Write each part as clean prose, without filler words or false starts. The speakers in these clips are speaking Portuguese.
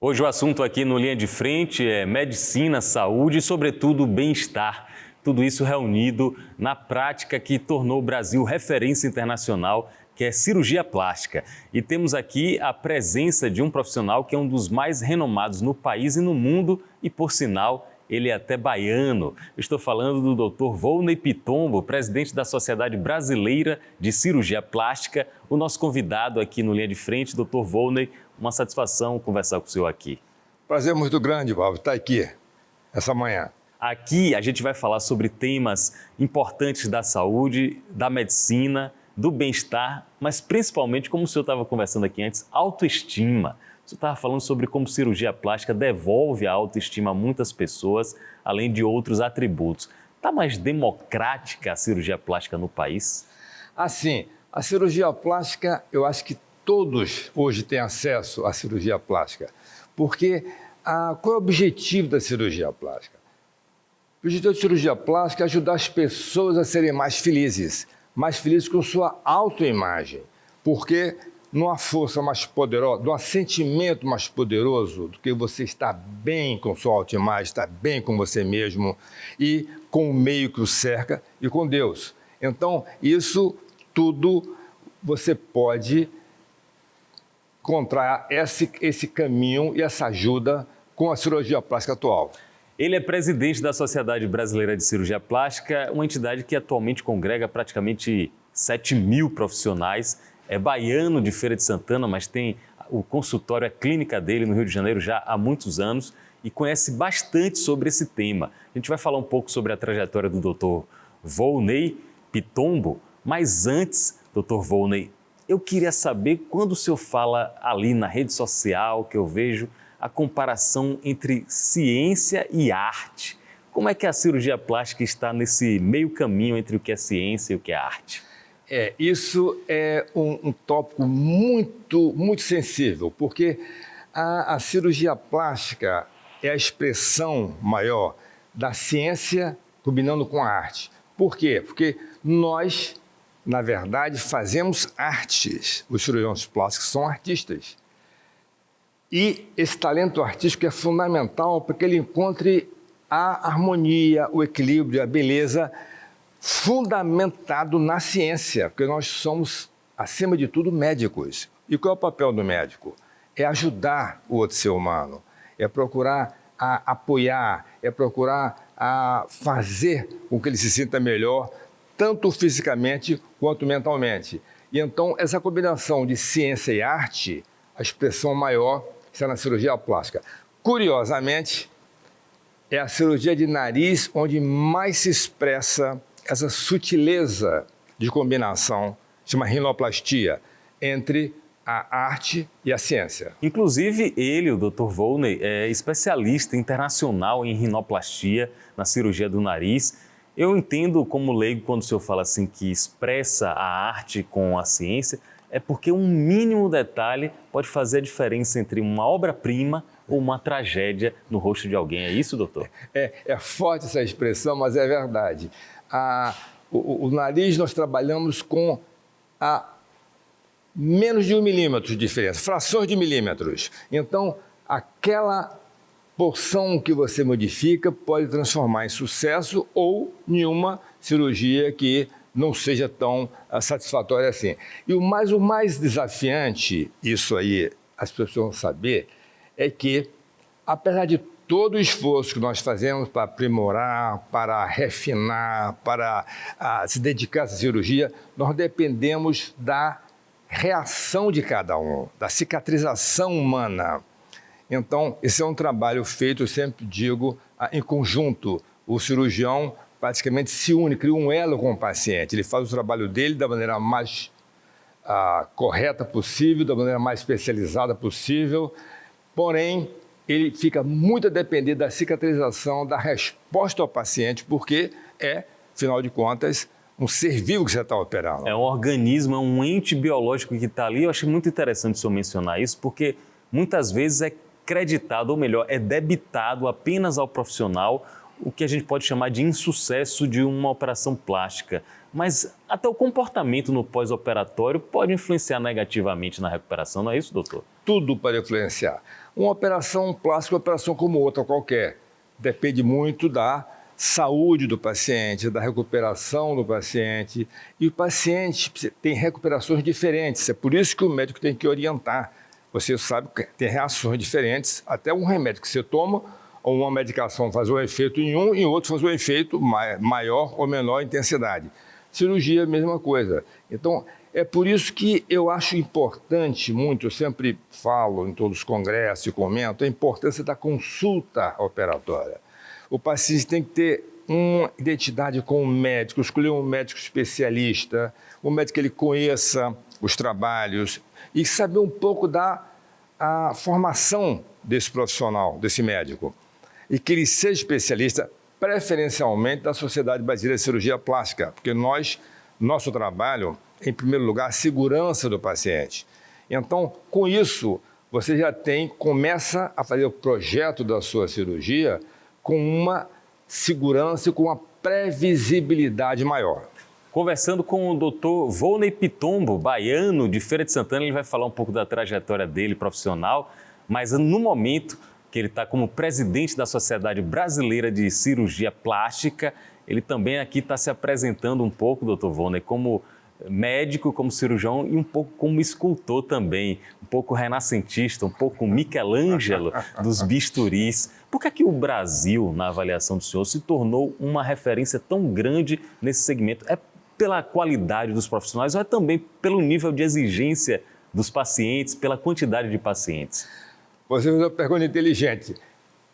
Hoje o assunto aqui no Linha de Frente é medicina, saúde e, sobretudo, bem-estar. Tudo isso reunido na prática que tornou o Brasil referência internacional, que é cirurgia plástica. E temos aqui a presença de um profissional que é um dos mais renomados no país e no mundo e, por sinal, ele é até baiano. Estou falando do Dr. Volney Pitombo, presidente da Sociedade Brasileira de Cirurgia Plástica. O nosso convidado aqui no Linha de Frente, Dr. Volney, uma satisfação conversar com o senhor aqui. Prazer muito grande, Valvo, estar aqui essa manhã. Aqui a gente vai falar sobre temas importantes da saúde, da medicina, do bem-estar, mas principalmente, como o senhor estava conversando aqui antes, autoestima. O senhor estava falando sobre como cirurgia plástica devolve a autoestima a muitas pessoas, além de outros atributos. Está mais democrática a cirurgia plástica no país? Assim, a cirurgia plástica, eu acho que todos hoje têm acesso à cirurgia plástica, porque qual é o objetivo da cirurgia plástica? O objetivo da cirurgia plástica é ajudar as pessoas a serem mais felizes com sua autoimagem, porque não há força mais poderosa, não há sentimento mais poderoso do que você estar bem com sua autoimagem, estar bem com você mesmo e com o meio que o cerca e com Deus. Então, isso tudo você pode encontrar esse caminho e essa ajuda com a cirurgia plástica atual. Ele é presidente da Sociedade Brasileira de Cirurgia Plástica, uma entidade que atualmente congrega praticamente 7.000 profissionais. É baiano de Feira de Santana, mas tem o consultório, a clínica dele no Rio de Janeiro já há muitos anos e conhece bastante sobre esse tema. A gente vai falar um pouco sobre a trajetória do Dr. Volney Pitombo, mas antes, Dr. Volney, eu queria saber, quando o senhor fala ali na rede social, que eu vejo a comparação entre ciência e arte, como é que a cirurgia plástica está nesse meio caminho entre o que é ciência e o que é arte? Isso é um tópico muito sensível, porque a cirurgia plástica é a expressão maior da ciência combinando com a arte. Por quê? Porque nós, na verdade, fazemos artes. Os cirurgiões plásticos são artistas. E esse talento artístico é fundamental para que ele encontre a harmonia, o equilíbrio, a beleza fundamentado na ciência, porque nós somos, acima de tudo, médicos. E qual é o papel do médico? É ajudar o outro ser humano, é procurar apoiar, é procurar fazer com que ele se sinta melhor, tanto fisicamente quanto mentalmente. E então, essa combinação de ciência e arte, a expressão maior está na cirurgia plástica. Curiosamente, é a cirurgia de nariz onde mais se expressa essa sutileza de combinação, chama rinoplastia, entre a arte e a ciência. Inclusive, ele, o Dr. Volney, é especialista internacional em rinoplastia, na cirurgia do nariz. Eu entendo como leigo quando o senhor fala assim que expressa a arte com a ciência, é porque um mínimo detalhe pode fazer a diferença entre uma obra-prima ou uma tragédia no rosto de alguém. É isso, doutor? É forte essa expressão, mas é verdade. O nariz nós trabalhamos com menos de 1 milímetro de diferença, frações de milímetros. Então, aquela porção que você modifica pode transformar em sucesso ou em uma cirurgia que não seja tão satisfatória assim. E o mais desafiante, isso aí as pessoas vão saber, é que, apesar de todo o esforço que nós fazemos para aprimorar, para refinar, para se dedicar a essa cirurgia, nós dependemos da reação de cada um, da cicatrização humana. Então, esse é um trabalho feito, eu sempre digo, em conjunto. O cirurgião praticamente se une, cria um elo com o paciente. Ele faz o trabalho dele da maneira mais correta possível, da maneira mais especializada possível, porém, ele fica muito a depender da cicatrização, da resposta ao paciente, porque afinal de contas, um ser vivo que você está operando. É um organismo, é um ente biológico que está ali. Eu achei muito interessante o senhor mencionar isso, porque muitas vezes é creditado, ou melhor, é debitado apenas ao profissional o que a gente pode chamar de insucesso de uma operação plástica. Mas até o comportamento no pós-operatório pode influenciar negativamente na recuperação, não é isso, doutor? tudo para influenciar. Uma operação plástica é uma operação como outra qualquer. Depende muito da saúde do paciente, da recuperação do paciente. E o paciente tem recuperações diferentes. É por isso que o médico tem que orientar. Você sabe que tem reações diferentes. Até um remédio que você toma, ou uma medicação faz um efeito em um, em outro faz um efeito maior ou menor intensidade. Cirurgia, a mesma coisa. Então, é por isso que eu acho importante muito, eu sempre falo em todos os congressos e comento, a importância da consulta operatória. O paciente tem que ter uma identidade com o médico, escolher um médico especialista, um médico que ele conheça os trabalhos e saber um pouco da formação desse profissional, desse médico. E que ele seja especialista, preferencialmente da Sociedade Brasileira de Cirurgia Plástica, porque nosso trabalho, em primeiro lugar, a segurança do paciente. Então, com isso, você já começa a fazer o projeto da sua cirurgia com uma segurança e com uma previsibilidade maior. Conversando com o Dr. Volney Pitombo, baiano de Feira de Santana, ele vai falar um pouco da trajetória dele profissional, mas no momento que ele está como presidente da Sociedade Brasileira de Cirurgia Plástica, ele também aqui está se apresentando um pouco, Dr. Volney, como médico, como cirurgião e um pouco como escultor também, um pouco renascentista, um pouco Michelangelo dos bisturis. Por que é que o Brasil, na avaliação do senhor, se tornou uma referência tão grande nesse segmento? É pela qualidade dos profissionais ou é também pelo nível de exigência dos pacientes, pela quantidade de pacientes? Você fez uma pergunta inteligente.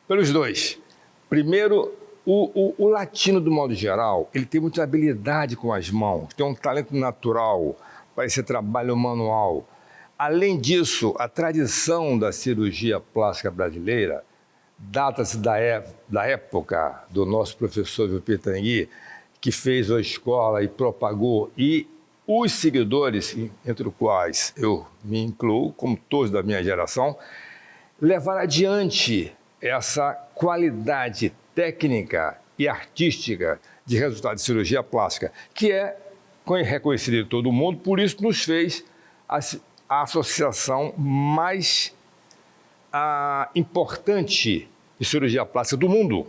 Pelos dois. Primeiro, o latino, do modo geral, ele tem muita habilidade com as mãos, tem um talento natural para esse trabalho manual. Além disso, a tradição da cirurgia plástica brasileira data-se da época do nosso professor Pitangui, que fez a escola e propagou, e os seguidores, entre os quais eu me incluo, como todos da minha geração, levar adiante essa qualidade técnica e artística de resultado de cirurgia plástica, que é reconhecida de todo mundo, por isso nos fez a associação mais importante de cirurgia plástica do mundo.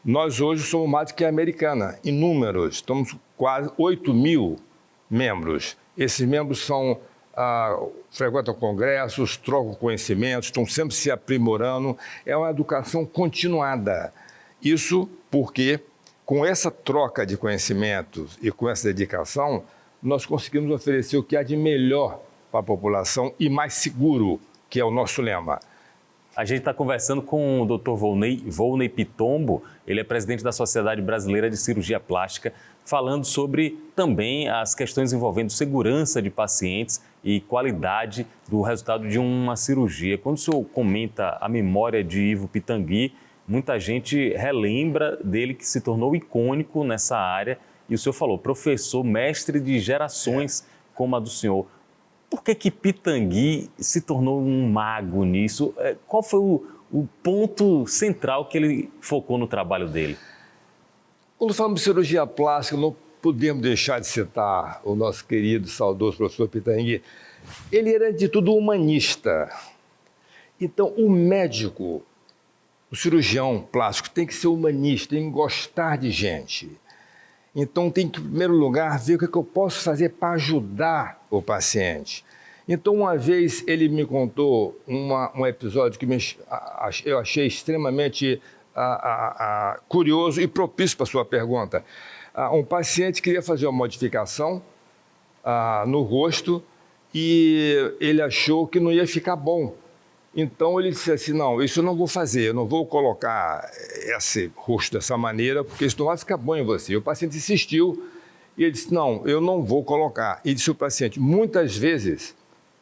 Nós hoje somos mais do que a americana, em números, estamos quase 8.000 membros. Esses membros frequentam congressos, trocam conhecimentos, estão sempre se aprimorando. É uma educação continuada. Isso porque, com essa troca de conhecimentos e com essa dedicação, nós conseguimos oferecer o que há de melhor para a população e mais seguro, que é o nosso lema. A gente está conversando com o Dr. Volney Pitombo, ele é presidente da Sociedade Brasileira de Cirurgia Plástica, falando sobre também as questões envolvendo segurança de pacientes e qualidade do resultado de uma cirurgia. Quando o senhor comenta a memória de Ivo Pitangui, muita gente relembra dele, que se tornou icônico nessa área, e o senhor falou, professor, mestre de gerações como a do senhor. Por que Pitangui se tornou um mago nisso? Qual foi o ponto central que ele focou no trabalho dele? Quando falamos de cirurgia plástica, não podemos deixar de citar o nosso querido, saudoso professor Pitangui. Ele era, de tudo, humanista. Então, o médico, o cirurgião plástico, tem que ser humanista, tem que gostar de gente. Então, tem que, em primeiro lugar, ver o que eu posso fazer para ajudar o paciente. Então, uma vez, ele me contou um episódio que eu achei extremamente curioso e propício para a sua pergunta. Um paciente queria fazer uma modificação no rosto e ele achou que não ia ficar bom. Então, ele disse assim, não, isso eu não vou fazer, eu não vou colocar esse rosto dessa maneira, porque isso não vai ficar bom em você. O paciente insistiu e ele disse, não, eu não vou colocar. E disse ao paciente, muitas vezes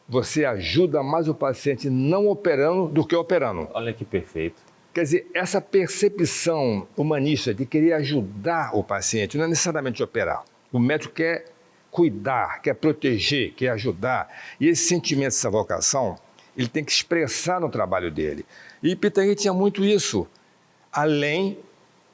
você ajuda mais o paciente não operando do que operando. Olha que perfeito. Quer dizer, essa percepção humanista de querer ajudar o paciente, não é necessariamente operar. O médico quer cuidar, quer proteger, quer ajudar. E esse sentimento, essa vocação, ele tem que expressar no trabalho dele. E Pitangui tinha muito isso, além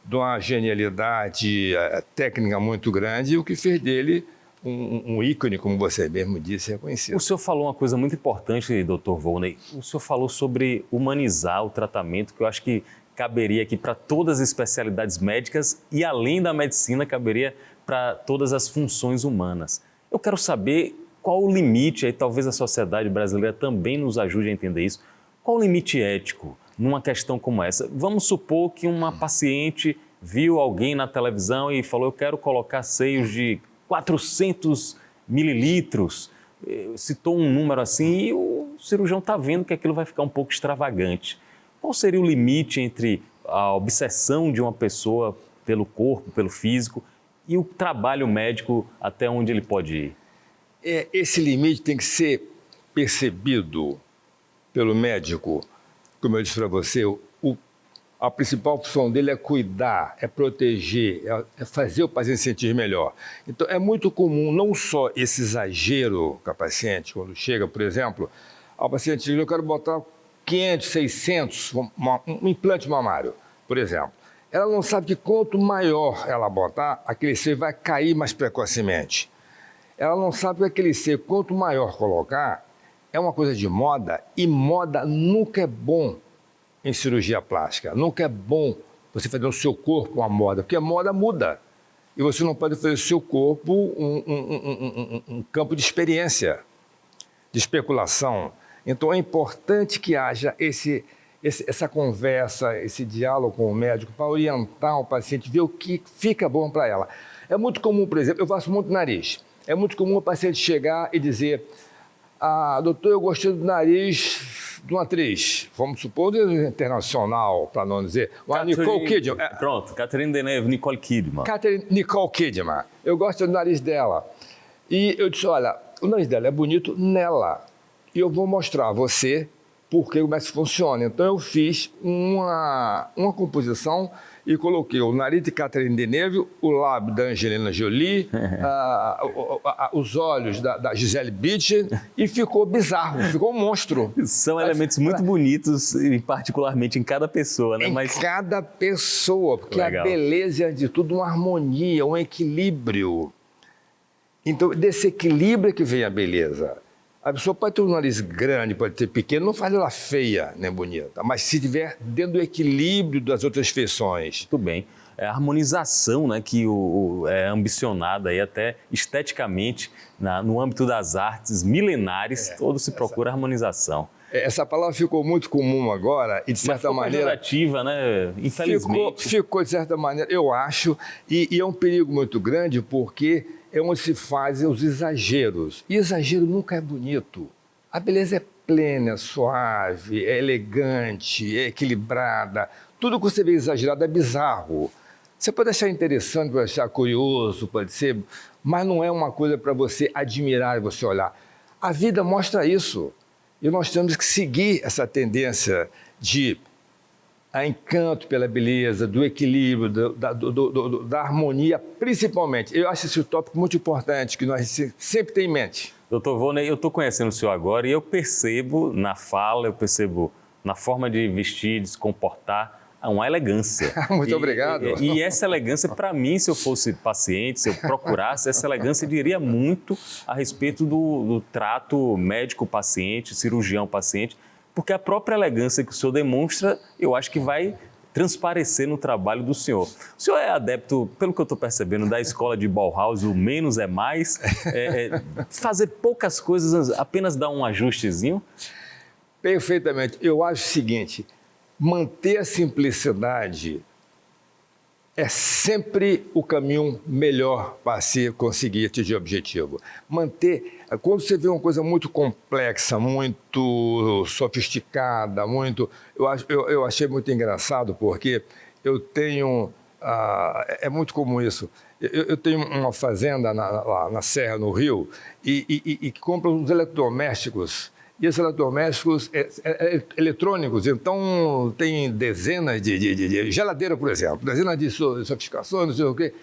de uma genialidade técnica muito grande, o que fez dele um ícone, como você mesmo disse, reconhecido. O senhor falou uma coisa muito importante, doutor Volney. O senhor falou sobre humanizar o tratamento, que eu acho que caberia aqui para todas as especialidades médicas e, além da medicina, caberia para todas as funções humanas. Eu quero saber qual o limite, aí talvez a sociedade brasileira também nos ajude a entender isso, qual o limite ético numa questão como essa? Vamos supor que uma paciente viu alguém na televisão e falou, eu quero colocar seios de 400 mililitros, citou um número assim e o cirurgião está vendo que aquilo vai ficar um pouco extravagante. Qual seria o limite entre a obsessão de uma pessoa pelo corpo, pelo físico e o trabalho médico até onde ele pode ir? Esse limite tem que ser percebido pelo médico. Como eu disse para você, a principal função dele é cuidar, é proteger, é fazer o paciente sentir melhor. Então, é muito comum não só esse exagero com a paciente, quando chega, por exemplo, ao paciente diz, eu quero botar 500, 600, um implante mamário, por exemplo. Ela não sabe que quanto maior ela botar, aquele seio vai cair mais precocemente. Ela não sabe que aquele seio, quanto maior colocar, é uma coisa de moda, e moda nunca é bom em cirurgia plástica. Nunca é bom você fazer o seu corpo uma moda, porque a moda muda. E você não pode fazer do seu corpo um campo de experiência, de especulação. Então é importante que haja essa conversa, esse diálogo com o médico para orientar o paciente, ver o que fica bom para ela. É muito comum, por exemplo, eu faço muito nariz. É muito comum o paciente chegar e dizer, doutor, eu gostei do nariz de uma atriz, vamos supor, internacional, para não dizer, Nicole Kidman. Pronto, Catherine Deneuve, Nicole Kidman. Nicole Kidman. Eu gosto do nariz dela. E eu disse, olha, o nariz dela é bonito nela. E eu vou mostrar a você como é que funciona. Então, eu fiz uma composição e coloquei o nariz de Catherine Deneuve, o lábio da Angelina Jolie, os olhos da Gisele Bündchen, e ficou bizarro, ficou um monstro. São elementos muito bonitos, e particularmente em cada pessoa, né? Em cada pessoa, porque legal. A beleza é, de tudo, uma harmonia, um equilíbrio. Então, desse equilíbrio é que vem a beleza. A pessoa pode ter um nariz grande, pode ter pequeno, não faz ela feia nem bonita, mas se estiver dentro do equilíbrio das outras feições. Muito bem. É a harmonização, né, que é ambicionada aí até esteticamente no âmbito das artes milenares, todo se procura harmonização. Essa palavra ficou muito comum agora e, de certa maneira... pejorativa, né? Infelizmente. Ficou, de certa maneira, eu acho, e é um perigo muito grande porque é onde se fazem os exageros. E exagero nunca é bonito. A beleza é plena, é suave, é elegante, é equilibrada. Tudo que você vê exagerado é bizarro. Você pode achar interessante, pode achar curioso, pode ser, mas não é uma coisa para você admirar e você olhar. A vida mostra isso. E nós temos que seguir essa tendência de encanto pela beleza, do equilíbrio, da harmonia, principalmente. Eu acho esse tópico muito importante, que nós sempre temos em mente. Doutor Volney, eu estou conhecendo o senhor agora e eu percebo na fala, eu percebo na forma de vestir, de se comportar, uma elegância. Muito obrigado. E essa elegância, para mim, se eu fosse paciente, se eu procurasse, essa elegância diria muito a respeito do trato médico-paciente, cirurgião-paciente, porque a própria elegância que o senhor demonstra, eu acho que vai transparecer no trabalho do senhor. O senhor é adepto, pelo que eu estou percebendo, da escola de Bauhaus, o menos é mais, fazer poucas coisas, apenas dar um ajustezinho? Perfeitamente. Eu acho o seguinte, manter a simplicidade é sempre o caminho melhor para se conseguir atingir o objetivo. Quando você vê uma coisa muito complexa, muito sofisticada, eu achei muito engraçado, porque eu tenho, é muito comum isso, eu tenho uma fazenda lá na Serra, no Rio, e compro uns eletrodomésticos. E esses eletrodomésticos eletrônicos, então tem dezenas de geladeira, por exemplo, dezenas de sofisticações, não sei o quê,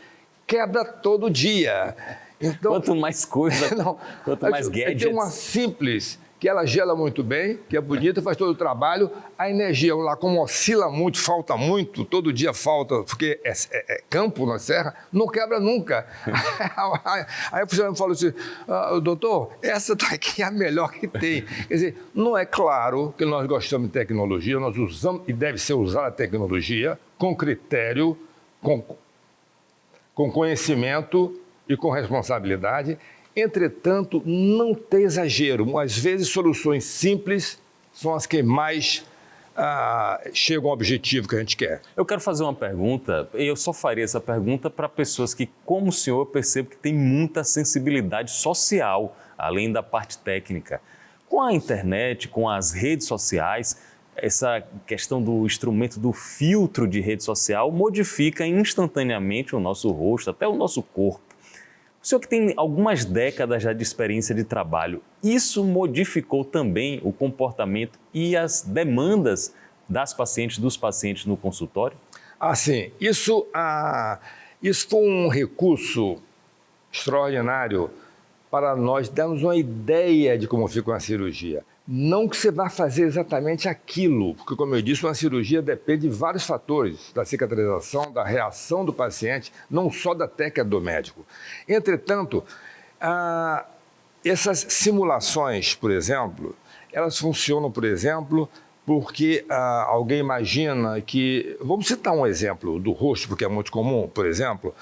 quebra todo dia. Então, quanto mais coisa, quanto mais gadgets. Tem uma simples que ela gela muito bem, que é bonita, faz todo o trabalho. A energia lá, como oscila muito, falta muito, todo dia falta, porque é campo na serra, não quebra nunca. Aí o funcionário falou assim, doutor, essa daqui é a melhor que tem. Quer dizer, não é claro que nós gostamos de tecnologia, nós usamos, e deve ser usada a tecnologia, com critério, com conhecimento e com responsabilidade. Entretanto, não tem exagero. Às vezes, soluções simples são as que mais chegam ao objetivo que a gente quer. Eu quero fazer uma pergunta, e eu só faria essa pergunta para pessoas que, como o senhor, eu percebo que tem muita sensibilidade social, além da parte técnica. Com a internet, com as redes sociais, essa questão do instrumento do filtro de rede social modifica instantaneamente o nosso rosto, até o nosso corpo. O senhor que tem algumas décadas já de experiência de trabalho, isso modificou também o comportamento e as demandas das pacientes, dos pacientes no consultório? Sim. Isso foi um recurso extraordinário para nós darmos uma ideia de como fica uma cirurgia. Não que você vá fazer exatamente aquilo, porque, como eu disse, uma cirurgia depende de vários fatores, da cicatrização, da reação do paciente, não só da técnica do médico. Entretanto, essas simulações, por exemplo, elas funcionam, por exemplo, porque alguém imagina que... Vamos citar um exemplo do rosto, porque é muito comum, por exemplo,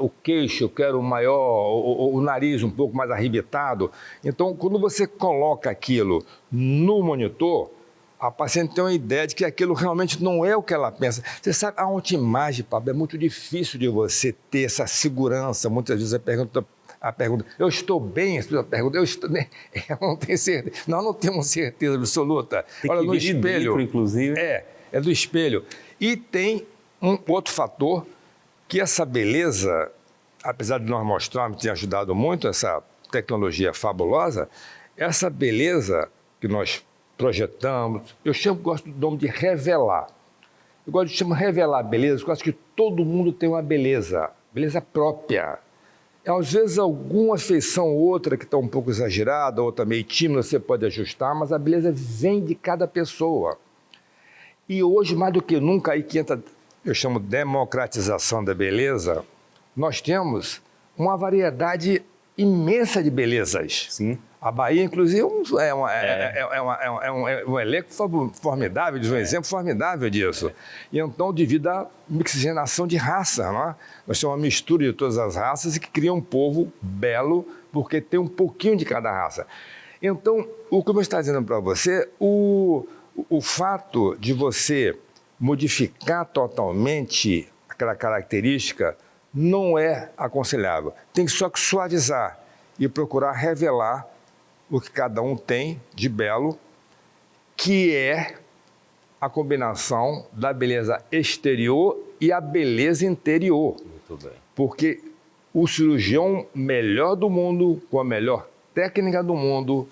o queixo, eu quero maior, o nariz um pouco mais arrebitado. Então, quando você coloca aquilo no monitor, a paciente tem uma ideia de que aquilo realmente não é o que ela pensa. Você sabe, a autoimagem, Pablo, é muito difícil de você ter essa segurança. Muitas vezes a pergunta, eu estou bem? A pergunta, eu não tenho certeza. Nós não temos certeza absoluta. Tem olha, que no espelho, dentro, inclusive. É do espelho. E tem um outro fator, que essa beleza, apesar de nós mostrarmos, tem ajudado muito essa tecnologia fabulosa, essa beleza que nós projetamos, eu gosto do nome de revelar. Eu gosto de chamar revelar beleza, porque eu acho que todo mundo tem uma beleza própria. Às vezes, alguma feição ou outra que está um pouco exagerada, outra meio tímida, você pode ajustar, mas a beleza vem de cada pessoa. E hoje, mais do que nunca, aí que entra, eu chamo de democratização da beleza, nós temos uma variedade imensa de belezas. Sim. A Bahia, inclusive, é um elenco formidável, um exemplo formidável disso. E então, devido à mixigenação de raça, não é? Nós temos uma mistura de todas as raças e que cria um povo belo, porque tem um pouquinho de cada raça. Então, o que eu estou dizendo para você, o fato de você modificar totalmente aquela característica não é aconselhável. Tem só que suavizar e procurar revelar o que cada um tem de belo, que é a combinação da beleza exterior e a beleza interior. Muito bem. Porque o cirurgião melhor do mundo, com a melhor técnica do mundo,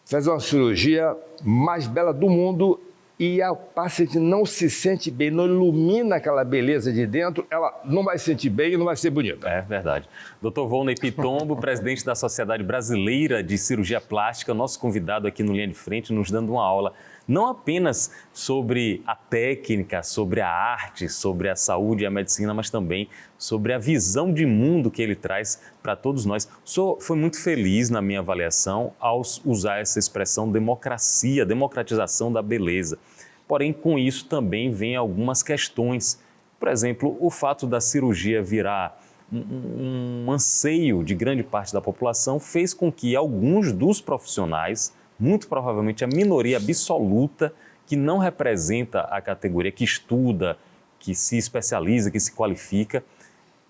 faz uma cirurgia mais bela do mundo e a paciente não se sente bem, não ilumina aquela beleza de dentro, ela não vai se sentir bem e não vai ser bonita. É verdade. Dr. Volney Pitombo, presidente da Sociedade Brasileira de Cirurgia Plástica, nosso convidado aqui no Linha de Frente, nos dando uma aula não apenas sobre a técnica, sobre a arte, sobre a saúde e a medicina, mas também sobre a visão de mundo que ele traz para todos nós. O senhor foi muito feliz na minha avaliação ao usar essa expressão democracia, democratização da beleza. Porém, com isso também vem algumas questões. Por exemplo, o fato da cirurgia virar um anseio de grande parte da população fez com que alguns dos profissionais, muito provavelmente a minoria absoluta, que não representa a categoria, que estuda, que se especializa, que se qualifica,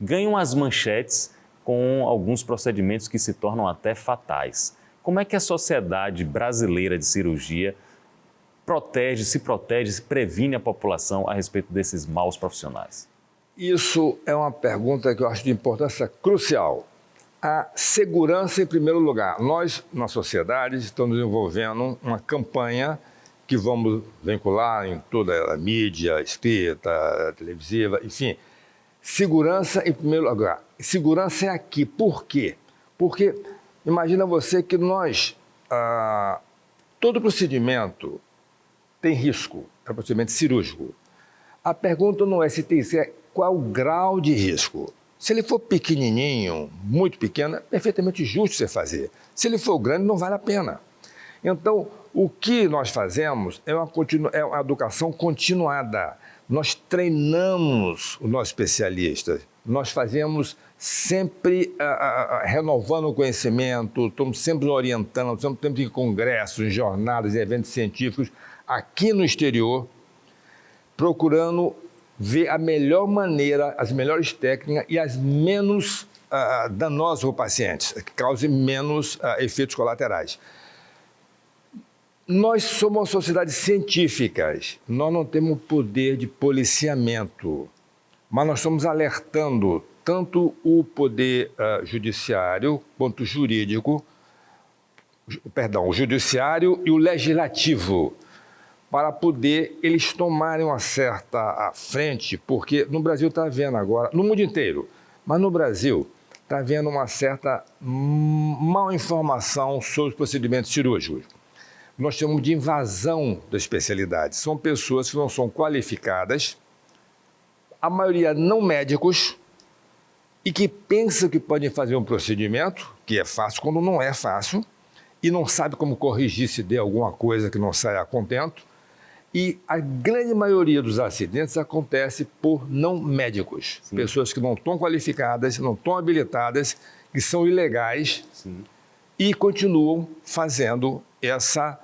ganham as manchetes com alguns procedimentos que se tornam até fatais. Como é que a Sociedade Brasileira de Cirurgia se previne a população a respeito desses maus profissionais? Isso é uma pergunta que eu acho de importância crucial. A segurança em primeiro lugar. Nós, na sociedade, estamos desenvolvendo uma campanha que vamos vincular em toda a mídia, escrita, televisiva, enfim. Segurança em primeiro lugar. Segurança é aqui. Por quê? Porque imagina você que nós Todo procedimento tem risco, é um procedimento cirúrgico. A pergunta não é qual o grau de risco. Se ele for pequenininho, muito pequeno, é perfeitamente justo você fazer. Se ele for grande, não vale a pena. Então, o que nós fazemos é uma educação continuada. Nós treinamos os nossos especialistas, nós fazemos sempre renovando o conhecimento, estamos sempre orientando, estamos sempre em congressos, em jornadas, em eventos científicos, aqui no exterior, procurando ver a melhor maneira, as melhores técnicas e as menos danosas para o paciente, que causem menos efeitos colaterais. Nós somos uma sociedade científica, nós não temos poder de policiamento, mas nós estamos alertando tanto o poder judiciário quanto o jurídico, o judiciário e o legislativo, para poder eles tomarem uma certa frente, porque no Brasil está havendo agora, no mundo inteiro, mas no Brasil está havendo uma certa mal informação sobre os procedimentos cirúrgicos. Nós chamamos de invasão da especialidade. São pessoas que não são qualificadas, a maioria não médicos, e que pensam que podem fazer um procedimento, que é fácil quando não é fácil, e não sabe como corrigir se der alguma coisa que não saia a contento. E a grande maioria dos acidentes acontece por não médicos. Sim. Pessoas que não estão qualificadas, não estão habilitadas, que são ilegais. Sim. E continuam fazendo essa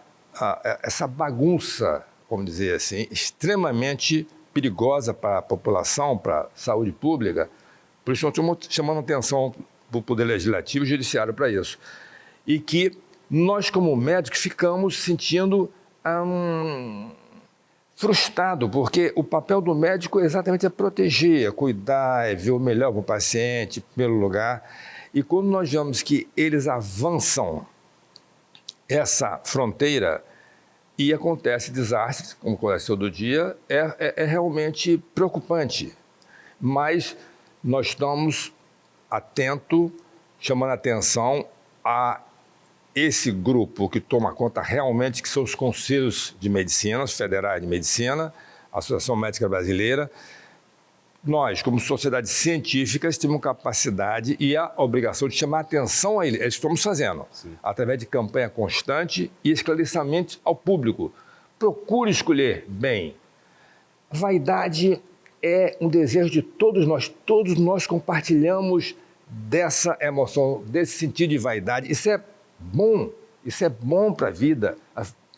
bagunça, vamos dizer assim, extremamente perigosa para a população, para a saúde pública. Por isso, nós estamos chamando atenção do Poder Legislativo e Judiciário para isso. E que nós, como médicos, ficamos sentindo frustrado, porque o papel do médico exatamente é proteger, é cuidar, é ver o melhor para o paciente, em primeiro lugar. E quando nós vemos que eles avançam essa fronteira e acontece desastres, como acontece todo dia, é realmente preocupante. Mas nós estamos atentos, chamando a atenção a esse grupo que toma conta realmente, que são os conselhos de medicina, os federais de medicina, a Associação Médica Brasileira. Nós, como sociedade científica, temos capacidade e a obrigação de chamar a atenção a eles. É isso que estamos fazendo, sim, através de campanha constante e esclarecimento ao público. Procure escolher bem. Vaidade é um desejo de todos nós compartilhamos dessa emoção, desse sentido de vaidade. Isso é bom para a vida,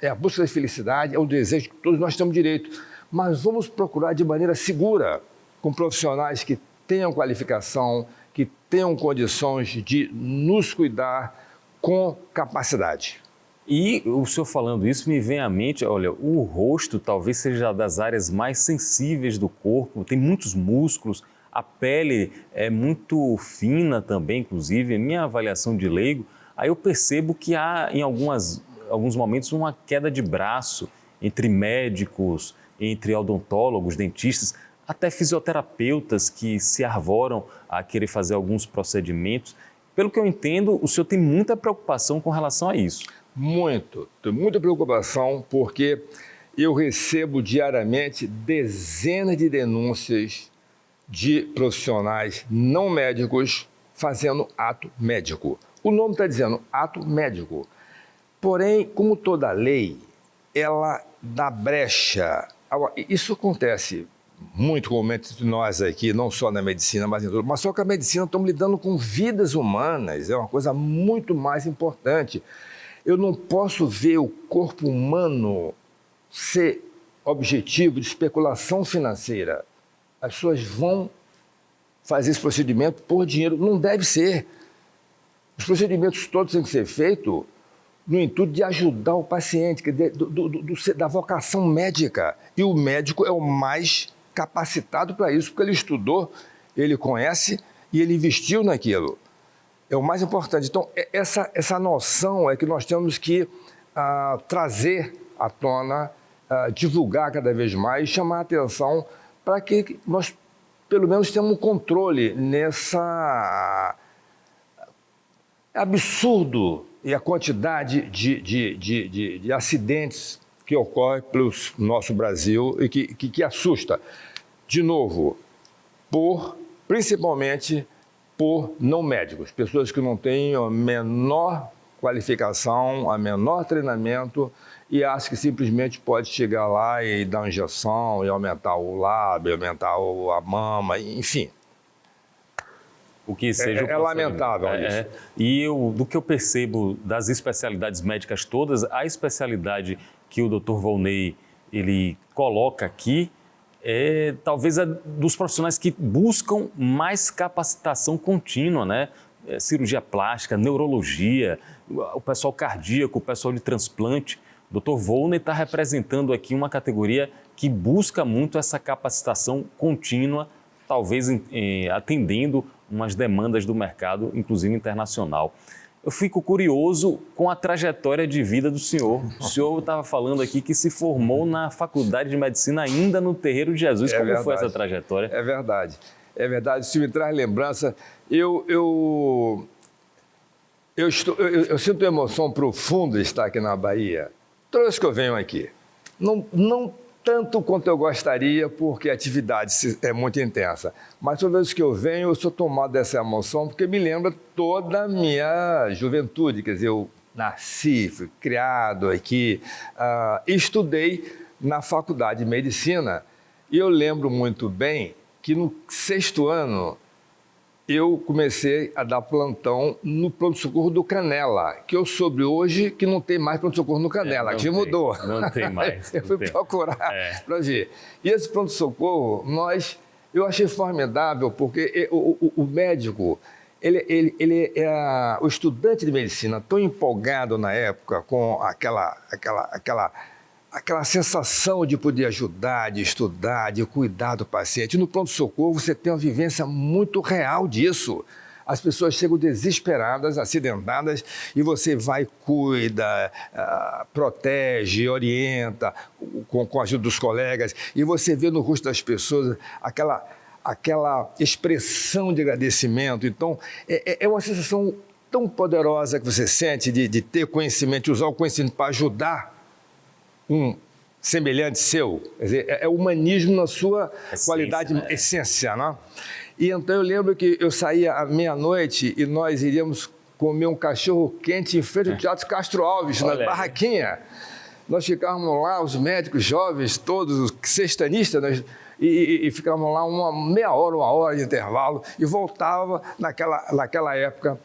é a busca da felicidade, é um desejo que todos nós temos direito. Mas vamos procurar de maneira segura, com profissionais que tenham qualificação, que tenham condições de nos cuidar com capacidade. E o senhor falando isso me vem à mente, olha, o rosto talvez seja das áreas mais sensíveis do corpo, tem muitos músculos, a pele é muito fina também, inclusive, minha avaliação de leigo, aí eu percebo que há em alguns momentos uma queda de braço entre médicos, entre odontólogos, dentistas, até fisioterapeutas que se arvoram a querer fazer alguns procedimentos. Pelo que eu entendo, o senhor tem muita preocupação com relação a isso. Tenho muita preocupação porque eu recebo diariamente dezenas de denúncias de profissionais não médicos fazendo ato médico. O nome está dizendo ato médico. Porém, como toda lei, ela dá brecha. Isso acontece muito comumente entre nós aqui, não só na medicina, mas em tudo. Mas só que a medicina estamos lidando com vidas humanas, é uma coisa muito mais importante. Eu não posso ver o corpo humano ser objetivo de especulação financeira. As pessoas vão fazer esse procedimento por dinheiro. Não deve ser. Os procedimentos todos têm que ser feitos no intuito de ajudar o paciente, da vocação médica. E o médico é o mais capacitado para isso, porque ele estudou, ele conhece e ele investiu naquilo. É o mais importante. Então, essa noção é que nós temos que trazer à tona, divulgar cada vez mais, chamar a atenção para que nós, pelo menos, tenhamos um controle nessa... É absurdo e a quantidade de acidentes que ocorre pelo nosso Brasil e que assusta. De novo, principalmente por não médicos, pessoas que não têm a menor qualificação, a menor treinamento e acham que simplesmente pode chegar lá e dar uma injeção e aumentar o lábio, aumentar a mama, enfim. O que seja é lamentável isso. E do que eu percebo das especialidades médicas todas, a especialidade que o Dr. Volney ele coloca aqui é talvez a dos profissionais que buscam mais capacitação contínua, né? Cirurgia plástica, neurologia, o pessoal cardíaco, o pessoal de transplante. O Dr. Volney está representando aqui uma categoria que busca muito essa capacitação contínua, talvez atendendo umas demandas do mercado, inclusive internacional. Eu fico curioso com a trajetória de vida do senhor. O senhor estava falando aqui que se formou na Faculdade de Medicina ainda no Terreiro de Jesus. Como foi essa trajetória? É verdade. É verdade. Se me traz lembrança, eu sinto emoção profunda de estar aqui na Bahia. Toda vez que eu venho aqui. Não tanto quanto eu gostaria, porque a atividade é muito intensa. Mas toda vez que eu venho, eu sou tomado dessa emoção, porque me lembra toda a minha juventude. Quer dizer, eu nasci, fui criado aqui, estudei na Faculdade de Medicina. E eu lembro muito bem que no 6º ano, eu comecei a dar plantão no pronto-socorro do Canela, que eu soube hoje que não tem mais pronto-socorro no Canela, que mudou. Não tem mais. Eu fui procurar para ver. E esse pronto-socorro, eu achei formidável, porque o médico, o estudante de medicina, tão empolgado na época com aquela sensação de poder ajudar, de estudar, de cuidar do paciente. No pronto-socorro, você tem uma vivência muito real disso. As pessoas chegam desesperadas, acidentadas, e você vai, cuida, protege, orienta, com a ajuda dos colegas, e você vê no rosto das pessoas aquela expressão de agradecimento. Então, é uma sensação tão poderosa que você sente de ter conhecimento, de usar o conhecimento para ajudar um semelhante seu. Quer dizer, é o humanismo na sua qualidade, essência, né? E então eu lembro que eu saía à meia-noite e nós iríamos comer um cachorro quente em frente ao Teatro Castro Alves, na barraquinha. Nós ficávamos lá, os médicos jovens, todos, os sextanistas, e ficávamos lá uma hora de intervalo e voltava naquela época.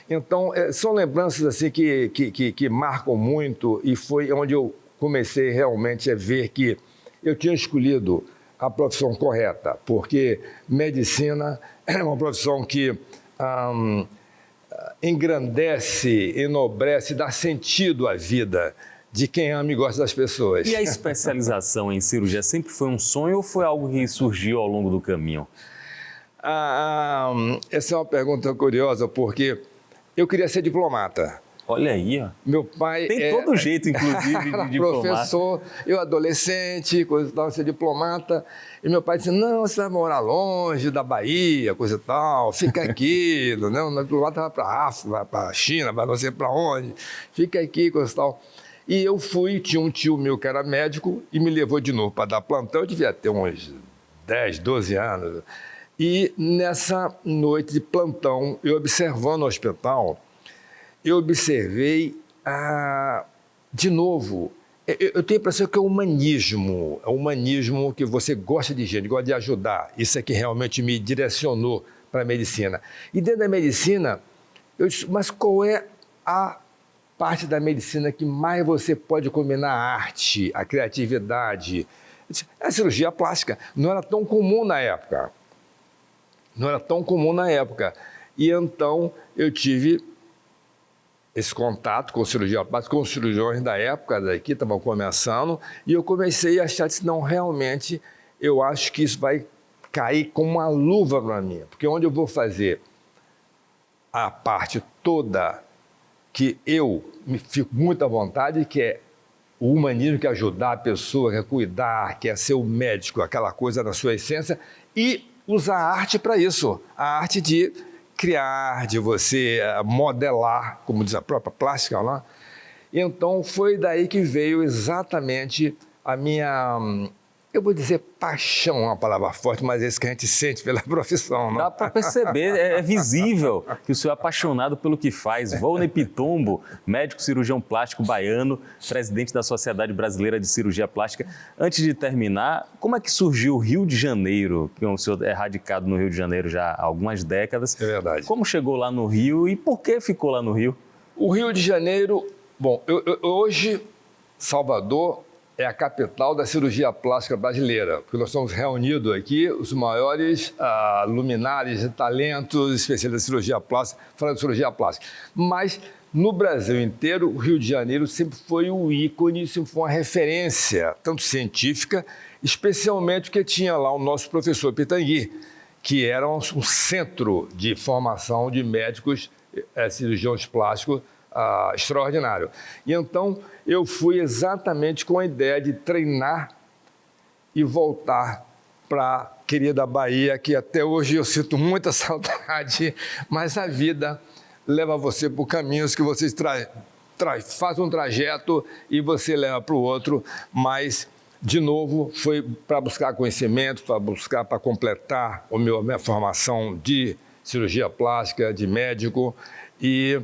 Então, são lembranças assim que marcam muito, e foi onde eu comecei realmente a ver que eu tinha escolhido a profissão correta, porque medicina é uma profissão que engrandece, enobrece, dá sentido à vida de quem ama e gosta das pessoas. E a especialização em cirurgia sempre foi um sonho ou foi algo que surgiu ao longo do caminho? Essa é uma pergunta curiosa, porque eu queria ser diplomata. Olha aí, ó. Meu pai tem todo jeito, inclusive, de diplomata. Professor, eu adolescente, coisa e tal, ser diplomata. E meu pai disse, não, você vai morar longe da Bahia, coisa e tal, fica aqui. Não, o diplomata vai para a África, vai para a China, vai não sei para onde. Fica aqui, coisa e tal. E eu tinha um tio meu que era médico e me levou de novo para dar plantão. Eu devia ter uns 10, 12 anos. E nessa noite de plantão, eu observando o hospital, eu observei, de novo, eu tenho a impressão que é o humanismo que você gosta de gente, gosta de ajudar. Isso é que realmente me direcionou para a medicina. E dentro da medicina, eu disse, mas qual é a parte da medicina que mais você pode combinar a arte, a criatividade? Eu disse, é a cirurgia plástica. Não era tão comum na época. E então eu tive esse contato com cirurgia plástica, com os cirurgiões da época daqui, estavam começando, e eu comecei a achar que, não, realmente, eu acho que isso vai cair como uma luva para mim, porque onde eu vou fazer a parte toda que eu me fico muito à vontade, que é o humanismo, que é ajudar a pessoa, que é cuidar, que é ser o médico, aquela coisa na sua essência, e usar a arte para isso, a arte de criar, de você modelar, como diz a própria plástica, né? E então foi daí que veio exatamente a minha, eu vou dizer paixão, é uma palavra forte, mas é isso que a gente sente pela profissão. Né? Dá para perceber, é visível que o senhor é apaixonado pelo que faz. Volney Pitombo, médico cirurgião plástico baiano, presidente da Sociedade Brasileira de Cirurgia Plástica. Antes de terminar, como é que surgiu o Rio de Janeiro? Que o senhor é radicado no Rio de Janeiro já há algumas décadas. É verdade. Como chegou lá no Rio e por que ficou lá no Rio? O Rio de Janeiro, bom, hoje Salvador é a capital da cirurgia plástica brasileira, porque nós estamos reunidos aqui os maiores luminares e talentos especialistas de cirurgia plástica, falando de cirurgia plástica. Mas no Brasil inteiro, o Rio de Janeiro sempre foi o ícone, sempre foi uma referência, tanto científica, especialmente porque tinha lá o nosso professor Pitangui, que era um centro de formação de médicos cirurgiões plásticos extraordinário. E então eu fui exatamente com a ideia de treinar e voltar para a querida Bahia, que até hoje eu sinto muita saudade, mas a vida leva você por caminhos que você faz um trajeto e você leva para o outro, mas de novo foi para buscar conhecimento, para completar a minha formação de cirurgia plástica, de médico e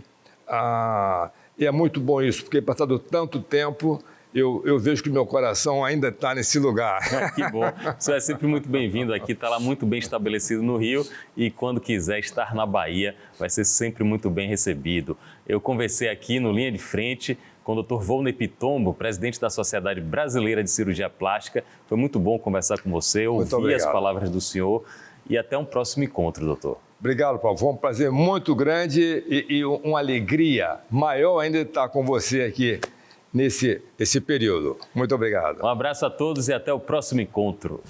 é muito bom isso, porque passado tanto tempo, eu vejo que meu coração ainda está nesse lugar. Que bom. Você é sempre muito bem-vindo aqui, está lá muito bem estabelecido no Rio e quando quiser estar na Bahia, vai ser sempre muito bem recebido. Eu conversei aqui no Linha de Frente com o Dr. Volney Pitombo, presidente da Sociedade Brasileira de Cirurgia Plástica. Foi muito bom conversar com você, ouvir as palavras do senhor e até um próximo encontro, doutor. Obrigado, Paulo. Foi um prazer muito grande e uma alegria maior ainda estar com você aqui nesse período. Muito obrigado. Um abraço a todos e até o próximo encontro.